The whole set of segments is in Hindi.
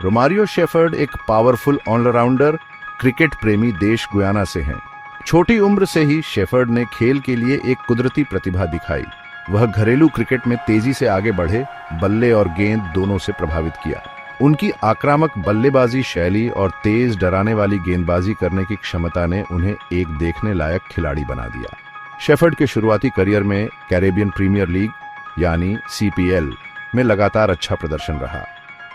रोमारियो शेफर्ड एक पावरफुल ऑलराउंडर क्रिकेट प्रेमी देश गुयाना से हैं। छोटी उम्र से ही शेफर्ड ने खेल के लिए एक कुदरती प्रतिभा दिखाई। वह घरेलू क्रिकेट में तेजी से आगे बढ़े, बल्ले और गेंद दोनों से प्रभावित किया। उनकी आक्रामक बल्लेबाजी शैली और तेज डराने वाली गेंदबाजी करने की क्षमता ने उन्हें एक देखने लायक खिलाड़ी बना दिया। शेफर्ड के शुरुआती करियर में कैरेबियन प्रीमियर लीग यानी CPL में लगातार अच्छा प्रदर्शन रहा।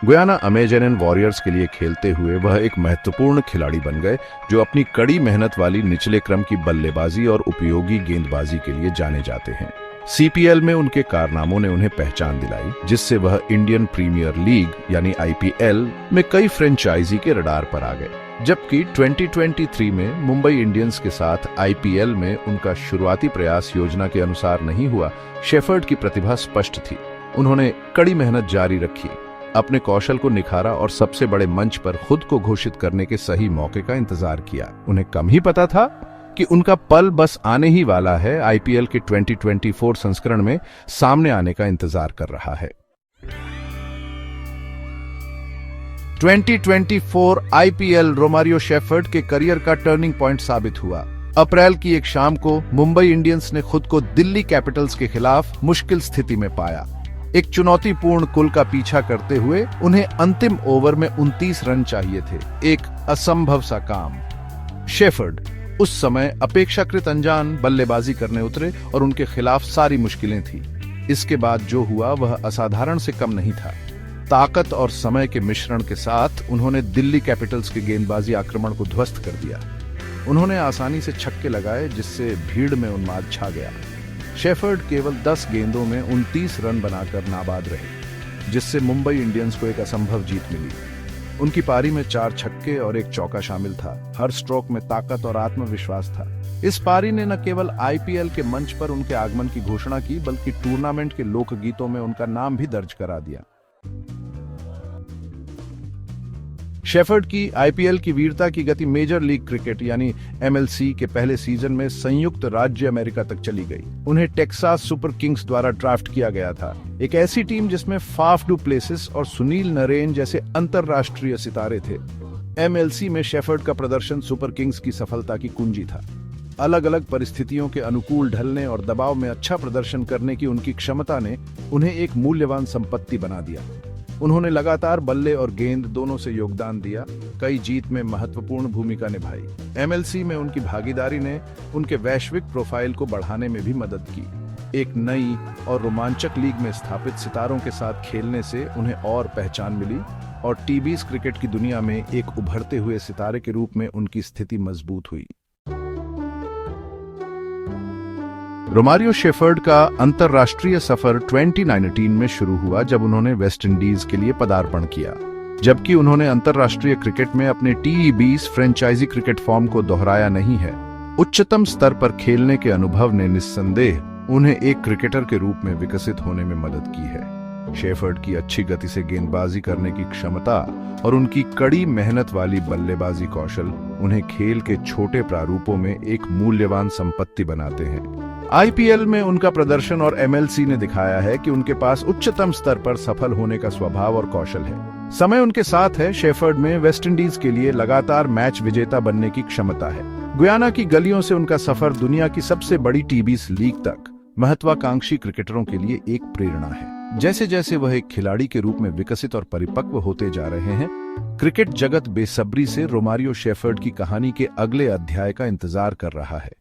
गुयाना अमेजन वॉरियर्स के लिए खेलते हुए वह एक महत्वपूर्ण खिलाड़ी बन गए, जो अपनी कड़ी मेहनत वाली निचले क्रम की बल्लेबाजी और उपयोगी गेंदबाजी के लिए जाने जाते हैं। CPL में उनके कारनामों ने उन्हें पहचान दिलाई, जिससे वह इंडियन प्रीमियर लीग यानी IPL में कई फ्रेंचाइजी के रडार पर आ गए। जबकि 2023 में मुंबई इंडियंस के साथ IPL में उनका शुरुआती प्रयास योजना के अनुसार नहीं हुआ, शेफर्ड की प्रतिभा स्पष्ट थी। उन्होंने कड़ी मेहनत जारी रखी, अपने कौशल को निखारा और सबसे बड़े मंच पर खुद को घोषित करने के सही मौके का इंतजार किया। उन्हें कम ही पता था कि उनका पल बस आने ही वाला है। IPL के 2024 संस्करण में सामने आने का इंतजार कर रहा है। 2024 IPL रोमारियो शेफर्ड के करियर का टर्निंग पॉइंट साबित हुआ। अप्रैल की एक शाम को मुंबई इंडियंस ने खुद को दिल्ली कैपिटल्स के खिलाफ मुश्किल स्थिति में पाया। एक चुनौतीपूर्ण कुल का पीछा करते हुए उन्हें अंतिम ओवर में 29 रन चाहिए थे, एक असंभव सा काम। शेफर्ड उस समय अपेक्षाकृत अनजान बल्लेबाजी करने उतरे और उनके खिलाफ सारी मुश्किलें थी। इसके बाद जो हुआ वह असाधारण से कम नहीं था। ताकत और समय के मिश्रण के साथ उन्होंने दिल्ली कैपिटल्स के गेंदबाजी आक्रमण को ध्वस्त कर दिया। उन्होंने आसानी से छक्के लगाए, जिससे भीड़ में उन्माद छा गया। शेफर्ड केवल 10 गेंदों में 29 रन बनाकर नाबाद रहे, जिससे मुंबई इंडियंस को एक असंभव जीत मिली। उनकी पारी में 4 छक्के और 1 चौका शामिल था। हर स्ट्रोक में ताकत और आत्मविश्वास था। इस पारी ने न केवल IPL के मंच पर उनके आगमन की घोषणा की, बल्कि टूर्नामेंट के लोकगीतों में उनका नाम भी दर्ज करा दिया। शेफर्ड की IPL की वीरता की गति मेजर लीग क्रिकेट यानी MLC के पहले सीजन में संयुक्त राज्य अमेरिका तक चली गई। उन्हें टेक्सास सुपर किंग्स द्वारा ड्राफ्ट किया गया था, एक ऐसी टीम जिसमें फाफ डू प्लेसिस और सुनील नरेन जैसे अंतरराष्ट्रीय सितारे थे। MLC में शेफर्ड का प्रदर्शन सुपर किंग्स की सफलता की कुंजी था। अलग अलग परिस्थितियों के अनुकूल ढलने और दबाव में अच्छा प्रदर्शन करने की उनकी क्षमता ने उन्हें एक मूल्यवान संपत्ति बना दिया। उन्होंने लगातार बल्ले और गेंद दोनों से योगदान दिया, कई जीत में महत्वपूर्ण भूमिका निभाई। MLC में उनकी भागीदारी ने उनके वैश्विक प्रोफाइल को बढ़ाने में भी मदद की। एक नई और रोमांचक लीग में स्थापित सितारों के साथ खेलने से उन्हें और पहचान मिली और टीबीज क्रिकेट की दुनिया में एक उभरते हुए सितारे के रूप में उनकी स्थिति मजबूत हुई। रोमारियो शेफर्ड का अंतरराष्ट्रीय सफर 2019 में शुरू हुआ, जब उन्होंने वेस्ट इंडीज के लिए पदार्पण किया। जबकि उन्होंने अंतरराष्ट्रीय क्रिकेट में अपने TE20 फ्रेंचाइजी क्रिकेट फॉर्म को दोहराया नहीं है, उच्चतम स्तर पर खेलने के अनुभव ने निस्संदेह उन्हें एक क्रिकेटर के रूप में विकसित होने में मदद की है। शेफर्ड की अच्छी गति से गेंदबाजी करने की क्षमता और उनकी कड़ी मेहनत वाली बल्लेबाजी कौशल उन्हें खेल के छोटे प्रारूपों में एक मूल्यवान संपत्ति बनाते हैं। IPL में उनका प्रदर्शन और MLC ने दिखाया है कि उनके पास उच्चतम स्तर पर सफल होने का स्वभाव और कौशल है। समय उनके साथ है। शेफर्ड में वेस्ट इंडीज के लिए लगातार मैच विजेता बनने की क्षमता है। गुयाना की गलियों से उनका सफर दुनिया की सबसे बड़ी टीबीज लीग तक महत्वाकांक्षी क्रिकेटरों के लिए एक प्रेरणा है। जैसे जैसे वह एक खिलाड़ी के रूप में विकसित और परिपक्व होते जा रहे हैं, क्रिकेट जगत बेसब्री से रोमारियो शेफर्ड की कहानी के अगले अध्याय का इंतजार कर रहा है।